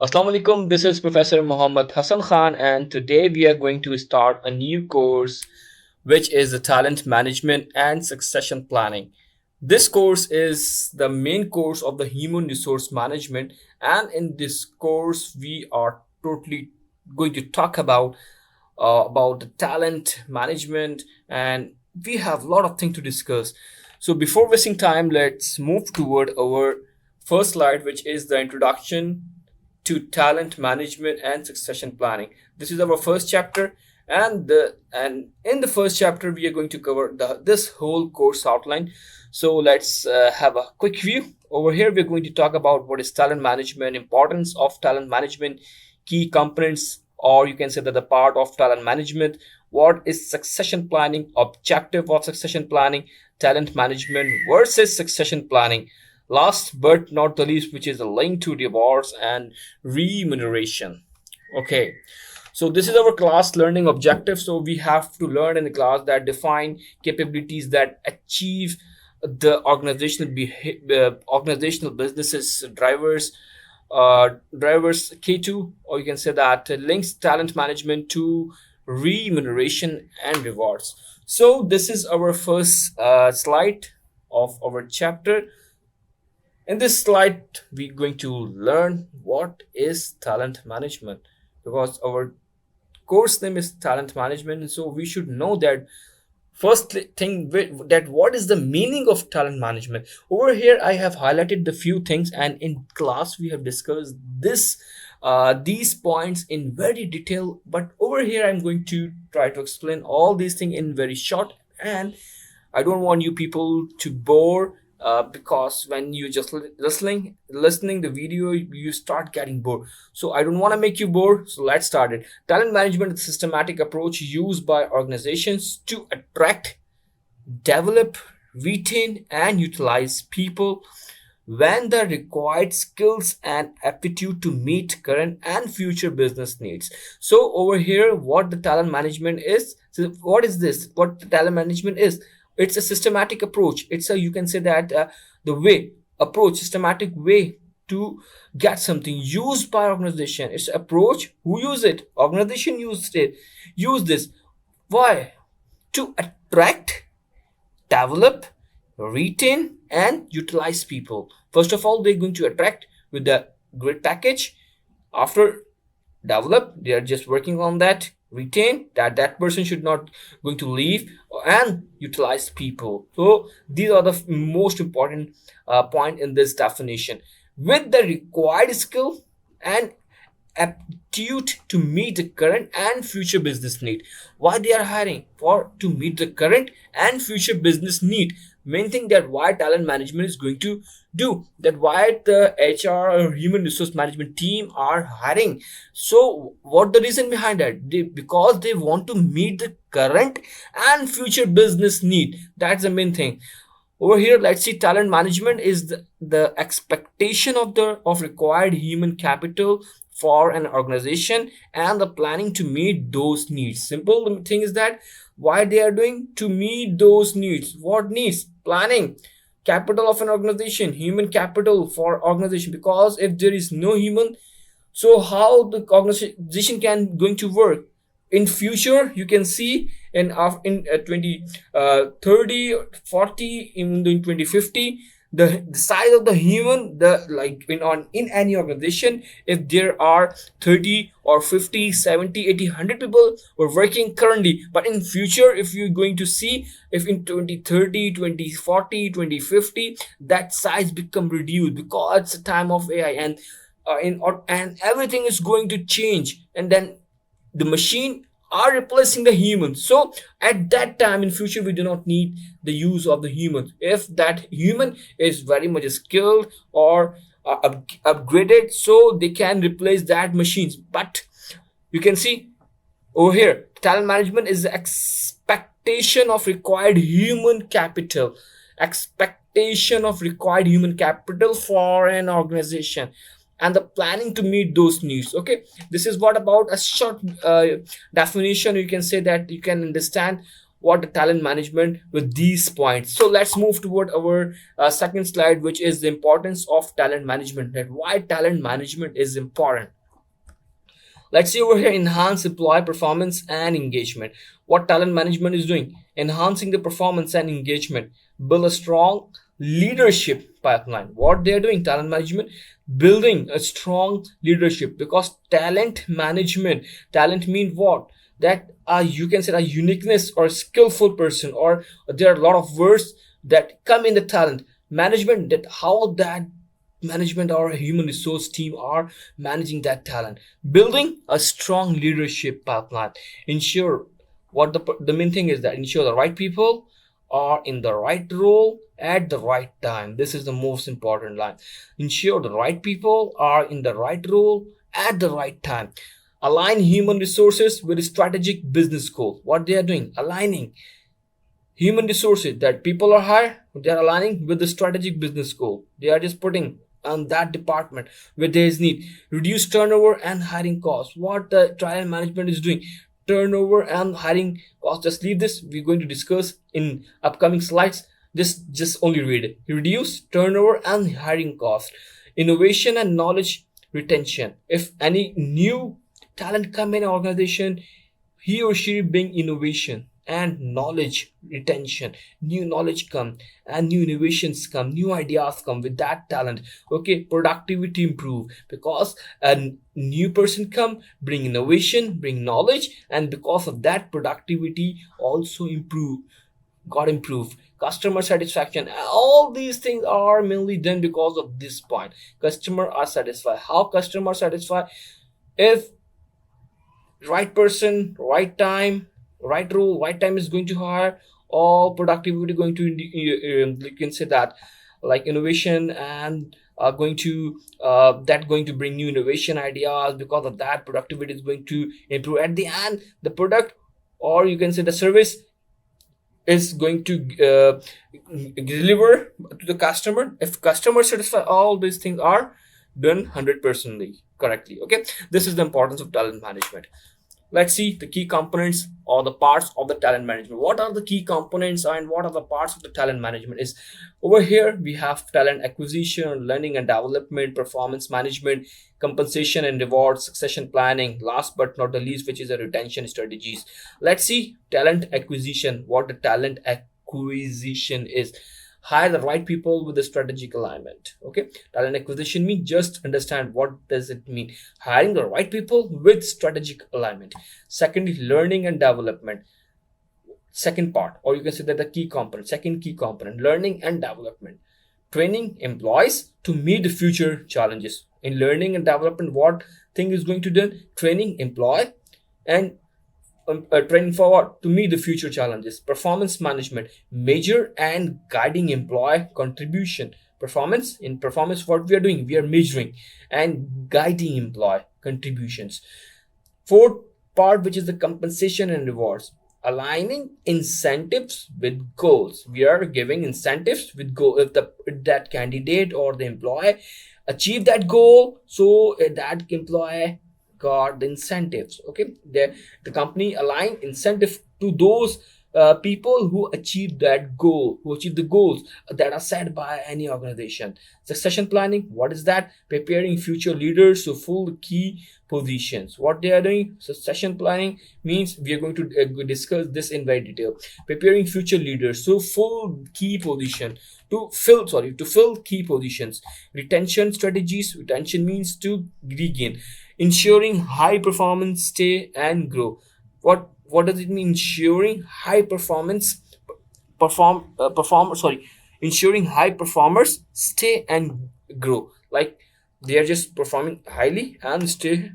Assalamu alaikum. This is Professor Muhammad Hassan Khan, and today we are going to start a new course, which is the talent management and succession planning. This course is the main course of the human resource management, and in this course, we are totally going to talk about the talent management, and we have a lot of things to discuss. So, before wasting time, let's move toward our first slide, which is the introduction to talent management and succession planning. This is our first chapter, and in the first chapter we are going to cover this whole course outline. So let's have a quick view. Over here we're going to talk about what is talent management, importance of talent management, key components, or you can say that the part of talent management, what is succession planning, objective of succession planning, talent management versus succession planning. Last but not the least, which is a link to rewards and remuneration. Okay, so this is our class learning objective. So we have to learn in the class that define capabilities that achieve the organizational businesses drivers K2, or you can say that links talent management to remuneration and rewards. So this is our first slide of our chapter. In this slide, we're going to learn what is talent management, because our course name is talent management. So we should know that first thing, that what is the meaning of talent management. Over here I have highlighted the few things, and in class we have discussed these points in very detail, but over here I'm going to try to explain all these things in very short, and I don't want you people to bore, because when you just listening the video, you start getting bored. So I don't want to make you bored. So let's start it. Talent management is a systematic approach used by organizations to attract, develop, retain, and utilize people when the required skills and aptitude to meet current and future business needs. So over here, what the talent management is, so what is this, what the talent management is, it's a systematic approach. It's a, you can say that the way approach, systematic way to get something used by organization. It's approach, who use it, organization use this. Why? To attract, develop, retain, and utilize people. First of all, they're going to attract with the great package. After develop, they are just working on that. Retain, that person should not going to leave, and utilize people. So these are the most important point in this definition. With the required skill and aptitude to meet the current and future business need. Why they are hiring? For to meet the current and future business need. Main thing that why talent management is going to do that, why the HR or human resource management team are hiring. So what the reason behind that? Because they want to meet the current and future business need. That's the main thing. Over here, let's see, talent management is the expectation of required human capital for an organization and the planning to meet those needs. Simple thing is that why they are doing, to meet those needs. What needs? Planning, capital of an organization, human capital for organization. Because if there is no human, so how the organization can going to work in future? You can see in 2030, 40, even in 2050, the size of the human, the like in any organization, if there are 30 or 50, 70, 80, 100 people who are working currently, but in future, if you're going to see, if in 2030, 2040, 2050, that size become reduced, because it's a time of AI, and everything is going to change, and then the machine are replacing the humans. So at that time in future, we do not need the use of the humans. If that human is very much skilled or upgraded, so they can replace that machines. But you can see over here, talent management is the expectation of required human capital. Expectation of required human capital for an organization, and the planning to meet those needs. Okay, this is what about a short definition. You can say that you can understand what the talent management with these points. So let's move toward our second slide, which is the importance of talent management, and why talent management is important. Let's see over here, enhance employee performance and engagement. What talent management is doing? Enhancing the performance and engagement. Build a strong leadership pipeline. What they are doing, talent management, building a strong leadership, because talent means what? That you can say a uniqueness or skillful person, or there are a lot of words that come in the talent management, that how that management or human resource team are managing that talent. Building a strong leadership pipeline, ensure what the main thing is, that ensure the right people are in the right role at the right time. This is the most important line. Ensure the right people are in the right role at the right time. Align human resources with strategic business goals. What they are doing, aligning human resources that people are hired, they are aligning with the strategic business goal. They are just putting on that department where there is need. Reduce turnover and hiring costs. What the trial management is doing, turnover and hiring costs. Just leave this, we're going to discuss in upcoming slides. Just only read it. Reduce turnover and hiring costs. Innovation and knowledge retention. If any new talent come in an organization, he or she bring innovation and knowledge retention. New knowledge come and new innovations come, new ideas come with that talent. Okay, productivity improve, because a new person come, bring innovation, bring knowledge, and because of that productivity also got improved. Customer satisfaction, all these things are mainly done because of this point. Customer are satisfied. How customer satisfied? If right person, right time, right role, right time is going to hire, all productivity going to you can say that, like innovation and going to that going to bring new innovation ideas. Because of that, productivity is going to improve. At the end, the product, or you can say the service, is going to deliver to the customer. If customer satisfied, all these things are done 100% correctly. Okay, this is the importance of talent management. Let's see the key components or the parts of the talent management. What are the key components and what are the parts of the talent management? Is over here we have talent acquisition, learning and development, performance management, compensation and rewards, succession planning, last but not the least, which is the retention strategies. Let's see talent acquisition. What the talent acquisition is: hire the right people with the strategic alignment. Okay, talent acquisition means, just understand what does it mean: hiring the right people with strategic alignment. Secondly, learning and development. Second part, or you can say that the key component, second key component, learning and development. Training employees to meet the future challenges. In learning and development, what thing is going to do? Training employee and training for what? To meet the future challenges. Performance management, measure and guiding employee contribution. Performance, in performance, what we are doing, we are measuring and guiding employee contributions. Fourth part, which is the compensation and rewards, aligning incentives with goals. We are giving incentives with goal. If that candidate or the employee achieve that goal, so that employee got the incentives. Okay, the company align incentive to those people who achieve that goal, who achieve the goals that are set by any organization. Succession planning, what is that? Preparing future leaders to fill key positions. What they are doing, succession planning means, we are going to discuss this in very detail. Preparing future leaders to fill key position, to fill key positions. Retention strategies, retention means to regain. Ensuring high performance stay and grow. What does it mean? Ensuring high performance ensuring high performers stay and grow. Like they are just performing highly and stay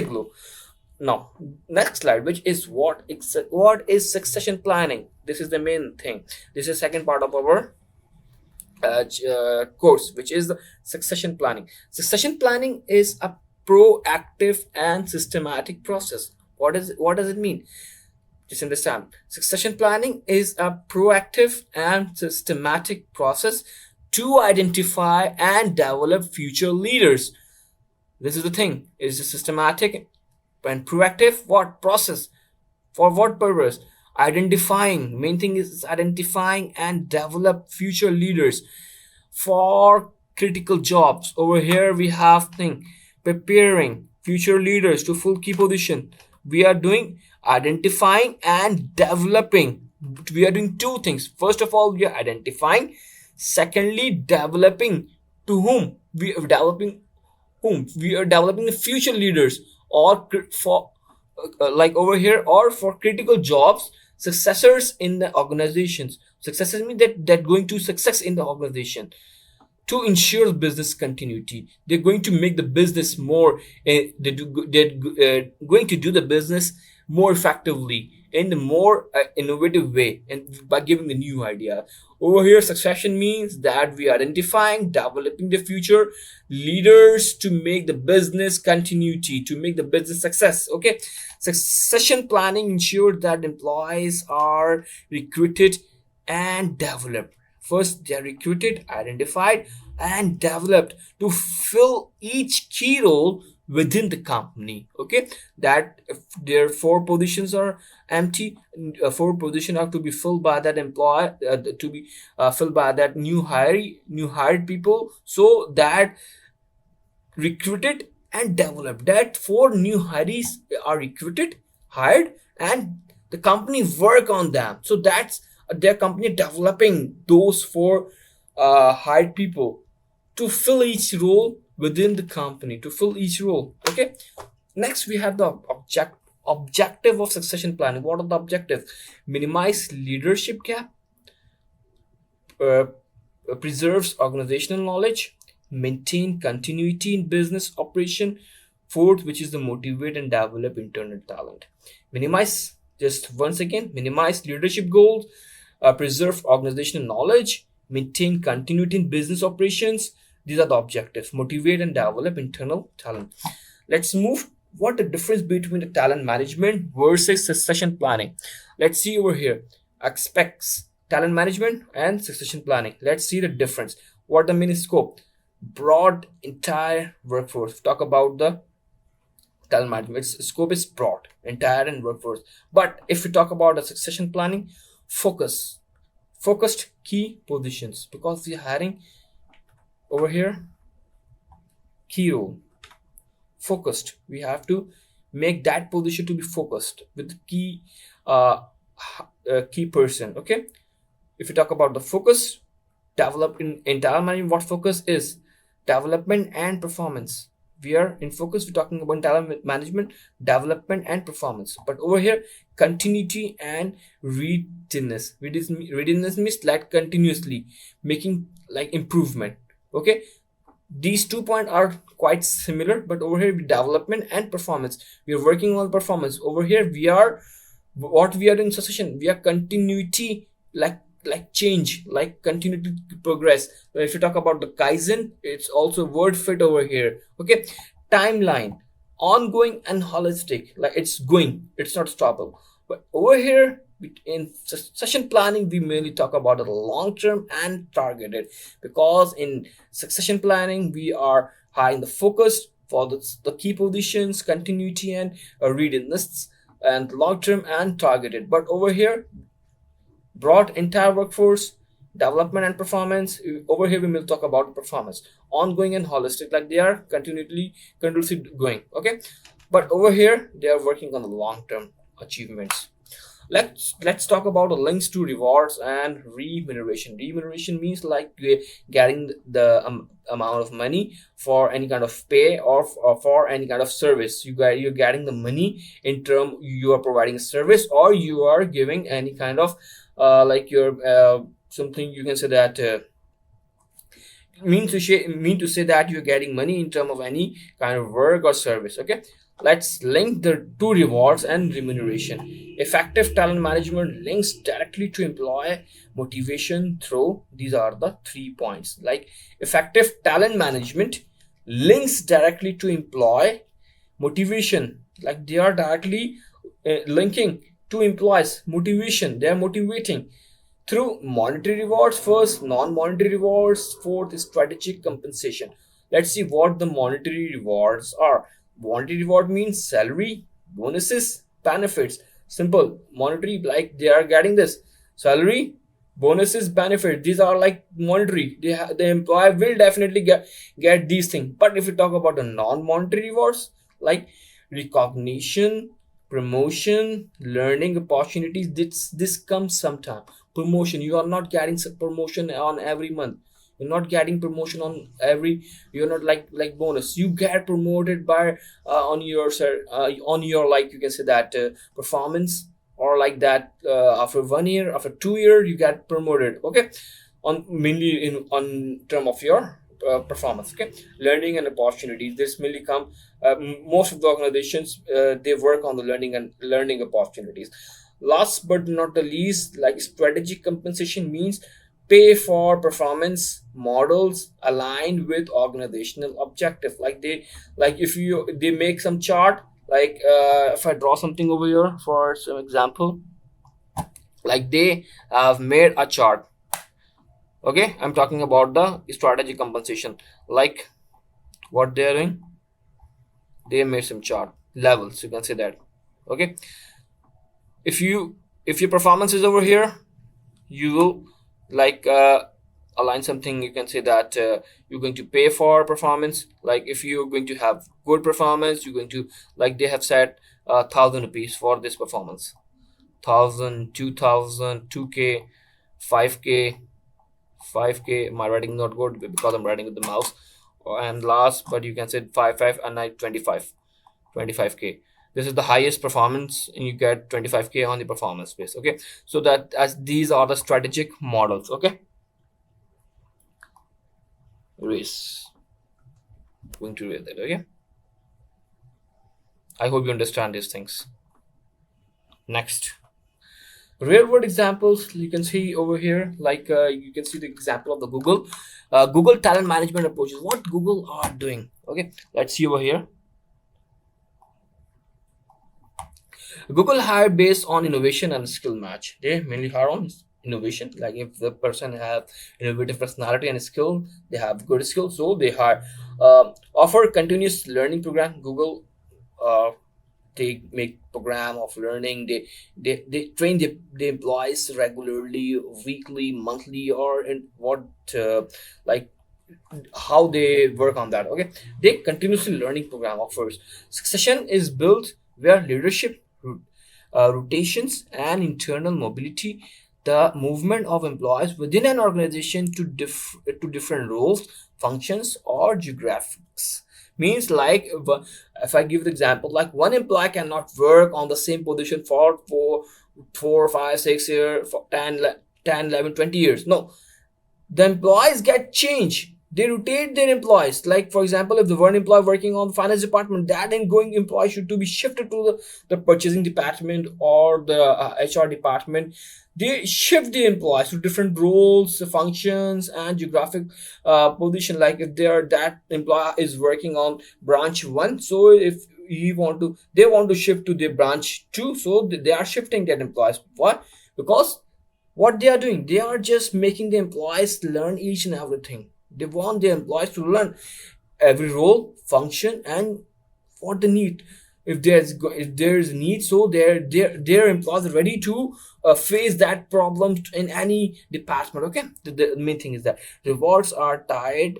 grow. Now, next slide, which is what is succession planning. This is the main thing. This is second part of our course, which is the succession planning. Succession planning is a proactive and systematic process. What does it mean? Just understand. Succession planning is a proactive and systematic process to identify and develop future leaders. This is the thing. Is a systematic and proactive what process? For what purpose? Identifying, main thing is identifying and develop future leaders for critical jobs. Over here we have thing preparing future leaders to full key position. We are doing identifying and developing. We are doing two things. First of all, we are identifying. Secondly, developing. To whom we are developing? Whom we are developing the future leaders, or for like over here, or for critical jobs, successors in the organizations. Successors mean that going to success in the organization to ensure business continuity. They're going to make the business more, they're going to do the business more effectively in the more innovative way, and by giving the new idea. Over here, succession means that we are identifying, developing the future leaders to make the business continuity, to make the business success. Okay, succession planning ensures that employees are recruited and developed. First, they are recruited, identified, and developed to fill each key role within the company. Okay, that if their four positions are empty, four positions are to be filled by that employee, to be filled by that new hired people, so that recruited and developed. That four new hires are recruited, hired, and the company work on them. So that's their company developing those four hired people to fill each role within the company, to fill each role. Okay. Next, we have the objective of succession planning. What are the objectives? Minimize leadership gap, uh, preserves organizational knowledge, maintain continuity in business operation. Fourth, which is the motivate and develop internal talent. Minimize, just once again, minimize leadership goals, preserve organizational knowledge, maintain continuity in business operations. These are the objectives. Motivate and develop internal talent. Let's move. What the difference between the talent management versus succession planning? Let's see over here. Aspects talent management and succession planning. Let's see the difference. What the main scope? Broad entire workforce. Talk about the talent management. Its scope is broad, entire and workforce. But if we talk about the succession planning, focused key positions, because we are hiring over here key role. Focused, we have to make that position to be focused with key key person. Okay, if you talk about the focus, develop in talent management, what focus is? Development and performance. We are in focus, we're talking about talent management, development and performance. But over here, continuity and readiness means like continuously making like improvement. Okay, these 2 points are quite similar, but over here development and performance, we are working on performance. Over here we are, what we are in succession, we are continuity, like change, like continue to progress. If you talk about the kaizen, it's also word fit over here. Okay, timeline, ongoing and holistic, like it's going, it's not stoppable. But over here in succession planning, we mainly talk about the long term and targeted, because in succession planning we are high in the focus for the key positions, continuity and readiness, and long term and targeted. But over here, broad entire workforce, development and performance. Over here we will talk about performance, ongoing and holistic, like they are continuously going. Okay, but over here they are working on the long term achievements. Let's talk about the links to rewards and remuneration. Remuneration means like getting the amount of money for any kind of pay, or for any kind of service. You're getting the money in term, you are providing a service, or you are giving any kind of like your something, you can say that mean to say that you're getting money in terms of any kind of work or service. Okay, let's link the two, rewards and remuneration. Effective talent management links directly to employee motivation through, these are the 3 points. Like effective talent management links directly to employee motivation, like they are directly linking to employees motivation, they are motivating through monetary rewards first, non-monetary rewards fourth, strategic compensation. Let's see what the monetary rewards are. Monetary reward means salary, bonuses, benefits. Simple. Monetary, like they are getting this salary, bonuses, benefit. These are like monetary. The employer will definitely get these things. But if you talk about the non-monetary rewards, like recognition, promotion, learning opportunities, this comes sometime. Promotion, you are not getting promotion on every month. You're not getting promotion on every. You're not like bonus. You get promoted by on your, like you can say that performance, or like that after 1 year, after 2 year, you get promoted. Okay, on mainly in on term of your performance. Okay, learning and opportunities, this mainly come most of the organizations, they work on the learning opportunities. Last but not the least, like strategic compensation means pay for performance models aligned with organizational objective. Like if you they make some chart, like if I draw something over here for some example, like they have made a chart. Okay, I'm talking about the strategic compensation. Like what they're doing, they made some chart levels, you can say that. Okay, if you if your performance is over here, you will like align something, you can say that you're going to pay for performance. Like if you're going to have good performance, you're going to, like they have said, 1,000 rupees for this performance. 1,000, 2,000, 2K, 5K, 5K. My writing not good because I'm writing with the mouse. And last, but you can say 5 and I 25K. This is the highest performance, and you get 25K on the performance base. Okay, so that as these are the strategic models. Okay, race going to read that. Okay, I hope you understand these things. Next, real world examples you can see over here. Like you can see the example of the Google talent management approaches, what Google are doing. Okay, let's see over here. Google hire based on innovation and skill match. They mainly hire on innovation. Like if the person have innovative personality and skill, they have good skills, so they hire. Offer continuous learning program. Google uh, they make program of learning. They train the employees regularly, weekly, monthly, or in what like how they work on that. Okay, they continuously learning program offers. Succession is built where leadership, rotations, and internal mobility, the movement of employees within an organization to different roles, functions, or geographics. Means like if I give the example, like one employee cannot work on the same position for 4, 5, 6 years, for 10, 11, 20 years. No, the employees get changed. They rotate their employees. Like for example, if the one employee working on the finance department, that going employee should to be shifted to the purchasing department or the HR department. They shift the employees to different roles, functions, and geographic position. Like if that employee is working on branch one, so if they want to shift to the branch two, so they are shifting that employees. Why? Because what they are doing, they are just making the employees learn each and everything. They want the employees to learn every role, function, and what they need. If there's need, so their employees are ready to face that problem in any department. Okay, the main thing is that rewards are tied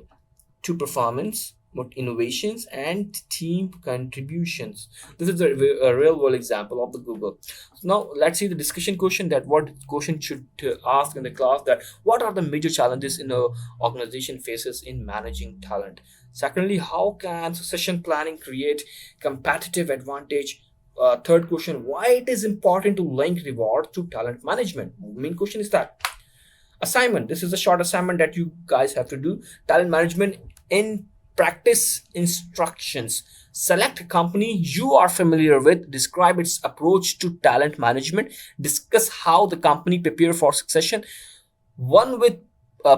to performance, innovations, and team contributions. This is a real world example of the Google. So now let's see the discussion question, that what question should ask in the class, that what are the major challenges in a organization faces in managing talent. Secondly, how can succession planning create competitive advantage. Third question, why it is important to link reward to talent management. Main question is that assignment, this is a short assignment that you guys have to do. Talent management in practice instructions. Select a company you are familiar with, describe its approach to talent management, discuss how the company prepare for succession, one with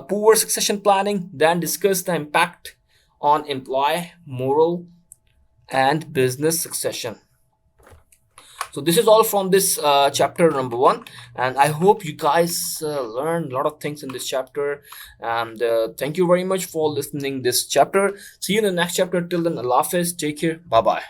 poor succession planning, then discuss the impact on employee moral and business succession. So this is all from this chapter number 1, and I hope you guys learned a lot of things in this chapter. And thank you very much for listening this chapter. See you in the next chapter. Till then, Allah Hafiz, take care, bye bye.